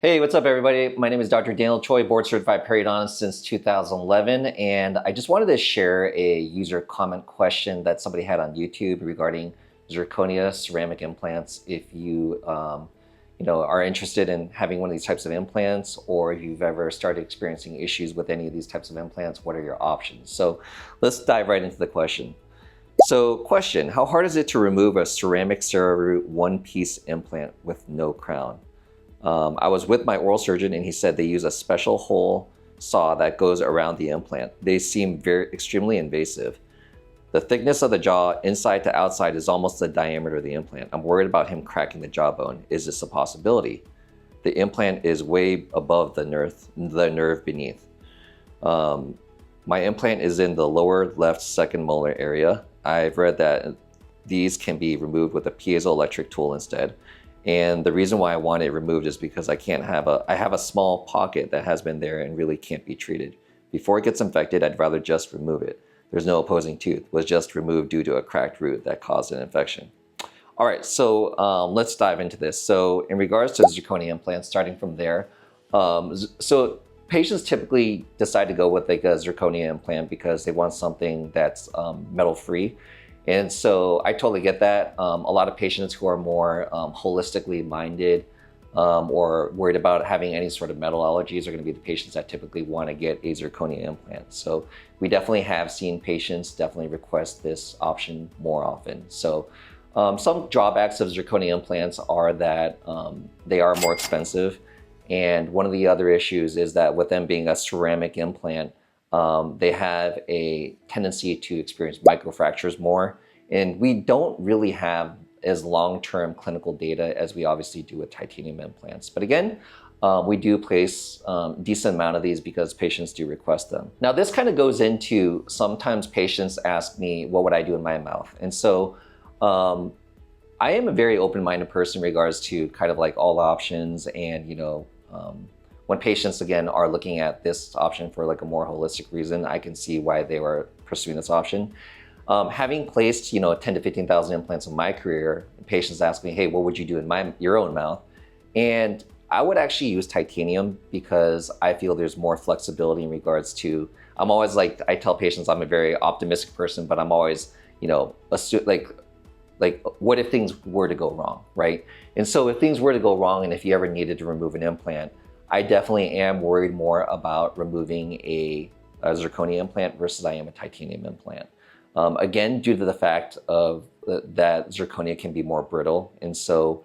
Hey, what's up everybody? My name is Dr. Daniel Choi, board certified periodontist since 2011, and I just wanted to share a user comment question that somebody had on YouTube regarding zirconia ceramic implants. If you, are interested in having one of these types of implants, or if you've ever started experiencing issues with any of these types of implants, what are your options? So let's dive right into the question. So question, how hard is it to remove a ceramic Ceraroot one-piece implant with no crown? I was with my oral surgeon and he said they use a special hole saw that goes around the implant. They seem extremely invasive. The thickness of the jaw inside to outside is almost the diameter of the implant. I'm worried about him cracking the jawbone. Is this a possibility? The implant is way above the nerve beneath. My implant is in the lower left second molar area. I've read that these can be removed with a piezoelectric tool instead. And the reason why I want it removed is because I have a small pocket that has been there and really can't be treated. Before it gets infected, I'd rather just remove it. There's no opposing tooth. It was just removed due to a cracked root that caused an infection. All right, so let's dive into this. So in regards to zirconia implants, starting from there, so patients typically decide to go with like a zirconia implant because they want something that's metal-free. And so I totally get that. A lot of patients who are more holistically minded or worried about having any sort of metal allergies are going to be the patients that typically want to get a zirconia implant. So we definitely have seen patients definitely request this option more often. So some drawbacks of zirconia implants are that they are more expensive. And one of the other issues is that with them being a ceramic implant, they have a tendency to experience microfractures more, and we don't really have as long-term clinical data as we obviously do with titanium implants. But again, we do place a decent amount of these because patients do request them. Now this kind of goes into, sometimes patients ask me, what would I do in my mouth? And so I am a very open-minded person in regards to kind of like all options, and when patients, again, are looking at this option for like a more holistic reason, I can see why they were pursuing this option. Having placed, 10 to 15,000 implants in my career, patients ask me, hey, what would you do in your own mouth? And I would actually use titanium because I feel there's more flexibility in regards to, I'm always like, I tell patients I'm a very optimistic person, but I'm always, like what if things were to go wrong, right? And so if things were to go wrong and if you ever needed to remove an implant, I definitely am worried more about removing a zirconia implant versus I am a titanium implant. Again, due to the fact of that zirconia can be more brittle. And so,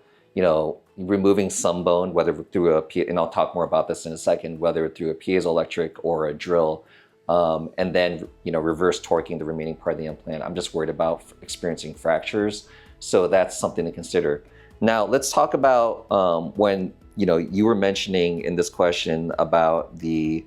removing some bone, whether through and I'll talk more about this in a second, whether through a piezoelectric or a drill, and then, reverse torquing the remaining part of the implant, I'm just worried about experiencing fractures. So that's something to consider. Now, let's talk about when you were mentioning in this question about the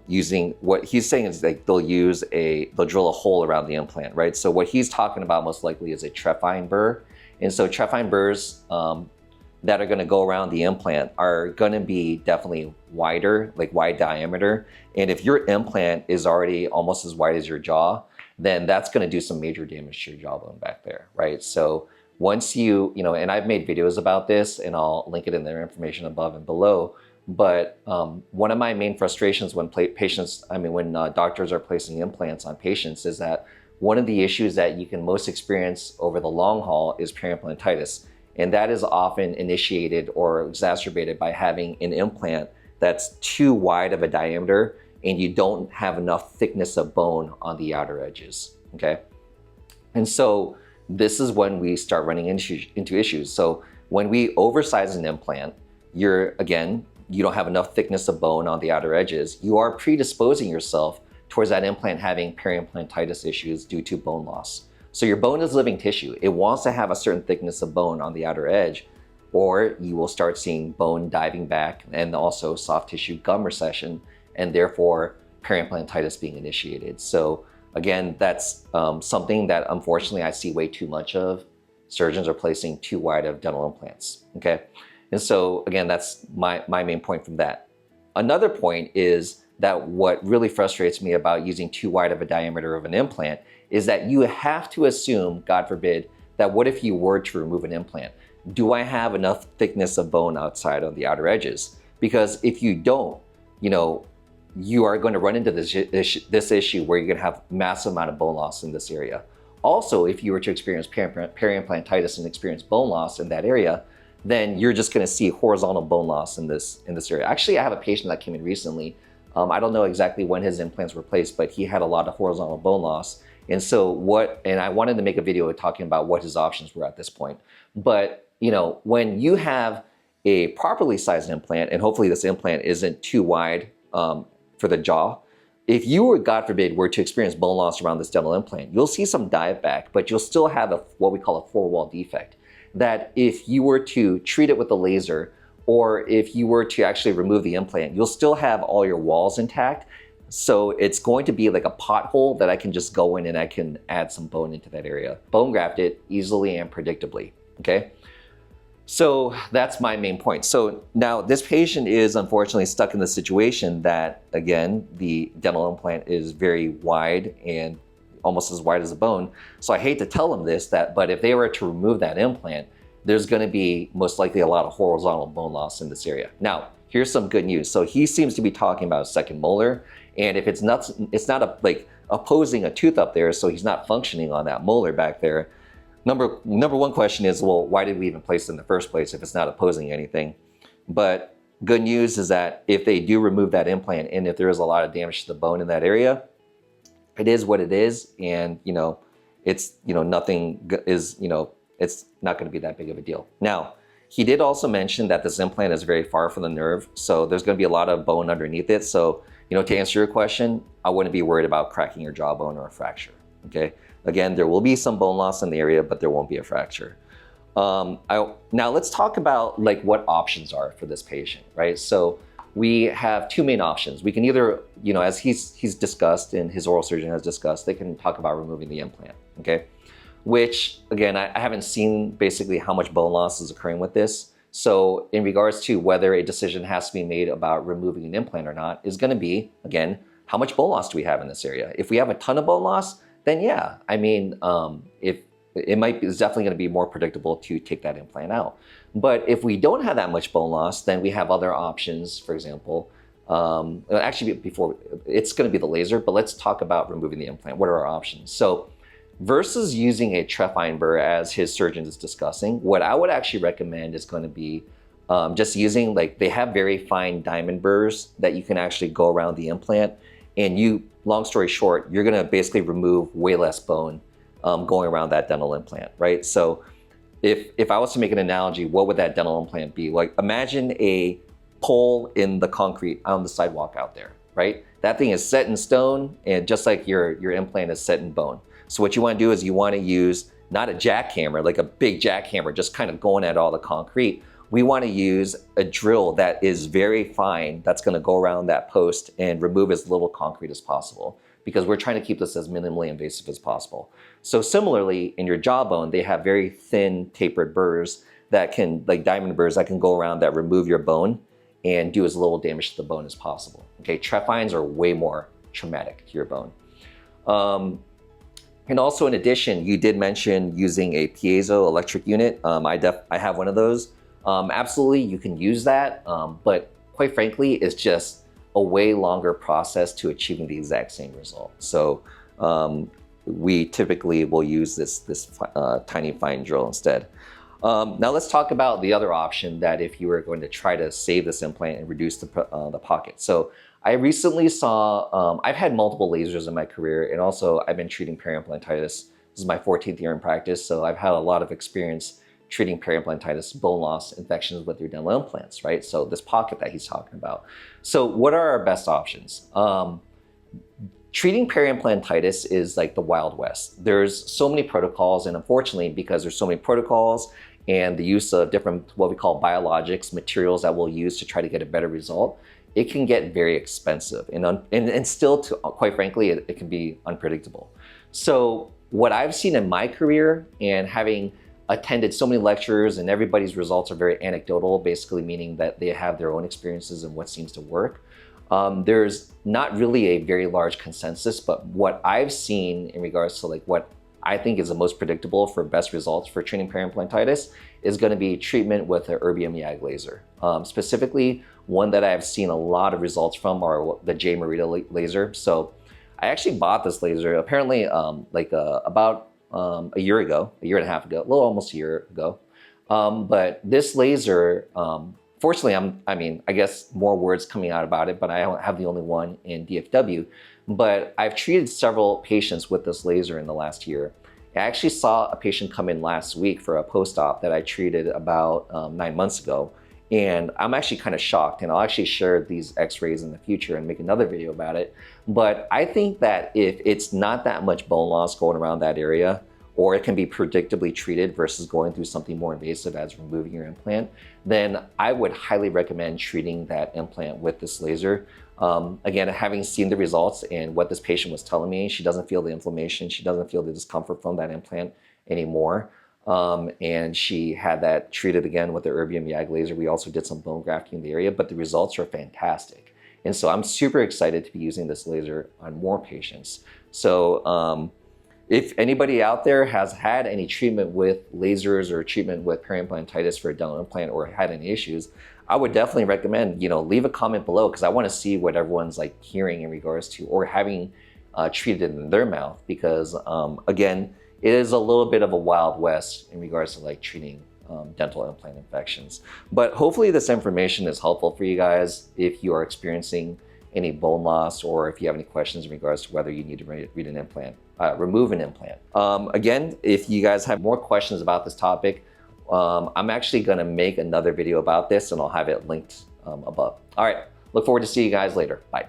using, what he's saying is like they'll drill a hole around the implant, right? So what he's talking about most likely is a Trephine burr. And so Trephine burrs that are going to go around the implant are going to be definitely wider, like wide diameter. And if your implant is already almost as wide as your jaw, then that's going to do some major damage to your jawbone back there, right? So once and I've made videos about this and I'll link it in their information above and below, but one of my main frustrations when doctors are placing implants on patients is that one of the issues that you can most experience over the long haul is perimplantitis. And that is often initiated or exacerbated by having an implant that's too wide of a diameter and you don't have enough thickness of bone on the outer edges, okay? And so this is when we start running into issues. So when we oversize an implant, you don't have enough thickness of bone on the outer edges. You are predisposing yourself towards that implant having perimplantitis issues due to bone loss. So your bone is living tissue. It wants to have a certain thickness of bone on the outer edge, or you will start seeing bone diving back and also soft tissue gum recession, and therefore perimplantitis being initiated. So again, that's something that unfortunately I see way too much of. Surgeons are placing too wide of dental implants, okay? And so again, that's my main point from that. Another point is that what really frustrates me about using too wide of a diameter of an implant is that you have to assume, God forbid, that what if you were to remove an implant? do I have enough thickness of bone outside on the outer edges? Because if you don't, you are going to run into this issue where you're going to have massive amount of bone loss in this area. Also, if you were to experience peri-implantitis and experience bone loss in that area, then you're just going to see horizontal bone loss in this area. Actually, I have a patient that came in recently. I don't know exactly when his implants were placed, but he had a lot of horizontal bone loss. And I wanted to make a video talking about what his options were at this point. But, when you have a properly sized implant, and hopefully this implant isn't too wide for the jaw, if you were, God forbid, were to experience bone loss around this dental implant, you'll see some dive back, but you'll still have what we call a four-wall defect. That if you were to treat it with a laser, or if you were to actually remove the implant, you'll still have all your walls intact. So it's going to be like a pothole that I can just go in and I can add some bone into that area. Bone graft it easily and predictably, okay? So that's my main point. So now this patient is unfortunately stuck in the situation that, again, the dental implant is very wide and almost as wide as a bone. So I hate to tell them this, but if they were to remove that implant, there's going to be most likely a lot of horizontal bone loss in this area. Now, here's some good news. So he seems to be talking about a second molar, and if it's not like opposing a tooth up there, so he's not functioning on that molar back there. Number one question is, well, why did we even place it in the first place if it's not opposing anything? But good news is that if they do remove that implant, and if there is a lot of damage to the bone in that area, it is what it is, and it's nothing is it's not going to be that big of a deal. Now, he did also mention that this implant is very far from the nerve, so there's going to be a lot of bone underneath it. So, to answer your question, I wouldn't be worried about cracking your jawbone or a fracture, okay? Again, there will be some bone loss in the area, but there won't be a fracture. Now let's talk about what options are for this patient, right? So we have two main options. We can either, as he's discussed and his oral surgeon has discussed, they can talk about removing the implant, okay? Which, again, I haven't seen basically how much bone loss is occurring with this. So in regards to whether a decision has to be made about removing an implant or not is going to be, again, how much bone loss do we have in this area? If we have a ton of bone loss, then yeah, I mean, if it's definitely going to be more predictable to take that implant out. But if we don't have that much bone loss, then we have other options. For example, actually before, it's going to be the laser, but let's talk about removing the implant. What are our options? So versus using a Trephine burr, as his surgeon is discussing, what I would actually recommend is going to be just using, they have very fine diamond burrs that you can actually go around the implant. And long story short, you're going to basically remove way less bone going around that dental implant, right? So if I was to make an analogy, what would that dental implant be? Imagine a pole in the concrete on the sidewalk out there, right? That thing is set in stone, and just like your implant is set in bone. So what you want to do is you want to use not a jackhammer, like a big jackhammer, just kind of going at all the concrete. We want to use a drill that is very fine, that's going to go around that post and remove as little concrete as possible, because we're trying to keep this as minimally invasive as possible. So similarly, in your jawbone, they have very thin tapered burrs that can, like diamond burrs, that can go around that remove your bone and do as little damage to the bone as possible. Okay, Trephines are way more traumatic to your bone. And also, in addition, you did mention using a piezoelectric unit. I have one of those. Absolutely, you can use that, but quite frankly, it's just a way longer process to achieving the exact same result. So we typically will use this tiny fine drill instead. Now let's talk about the other option, that if you were going to try to save this implant and reduce the pocket. So I recently saw, I've had multiple lasers in my career, and also I've been treating perimplantitis. This is my 14th year in practice, so I've had a lot of experience treating perimplantitis, bone loss, infections with your dental implants, right? So this pocket that he's talking about. So what are our best options? Treating perimplantitis is like the Wild West. There's so many protocols, and unfortunately, because there's so many protocols and the use of different, what we call biologics, materials that we'll use to try to get a better result, it can get very expensive, and still, quite frankly, it can be unpredictable. So what I've seen in my career, and having attended so many lectures, and everybody's results are very anecdotal, basically meaning that they have their own experiences and what seems to work. There's not really a very large consensus, but what I've seen in regards to what I think is the most predictable for best results for treating perimplantitis is going to be treatment with an Erbium YAG laser. Specifically, one that I've seen a lot of results from are the J Merida laser. So I actually bought this laser apparently about a year ago, a year and a half ago, a little almost a year ago. But this laser, fortunately, I guess more words coming out about it, but I don't have the only one in DFW. But I've treated several patients with this laser in the last year. I actually saw a patient come in last week for a post-op that I treated about 9 months ago. And I'm actually kind of shocked, and I'll actually share these x-rays in the future and make another video about it. But I think that if it's not that much bone loss going around that area, or it can be predictably treated versus going through something more invasive as removing your implant, then I would highly recommend treating that implant with this laser. Again, having seen the results and what this patient was telling me, she doesn't feel the inflammation, she doesn't feel the discomfort from that implant anymore. And she had that treated again with the Erbium YAG laser. We also did some bone grafting in the area, but the results are fantastic. And so I'm super excited to be using this laser on more patients. So if anybody out there has had any treatment with lasers or treatment with perimplantitis for a dental implant or had any issues, I would definitely recommend, leave a comment below, because I want to see what everyone's like hearing in regards to or having treated in their mouth, because again, it is a little bit of a wild west in regards to like treating dental implant infections. But hopefully this information is helpful for you guys if you are experiencing any bone loss, or if you have any questions in regards to whether you need to remove an implant. Again, if you guys have more questions about this topic, I'm actually gonna make another video about this, and I'll have it linked above. All right, look forward to seeing you guys later. Bye.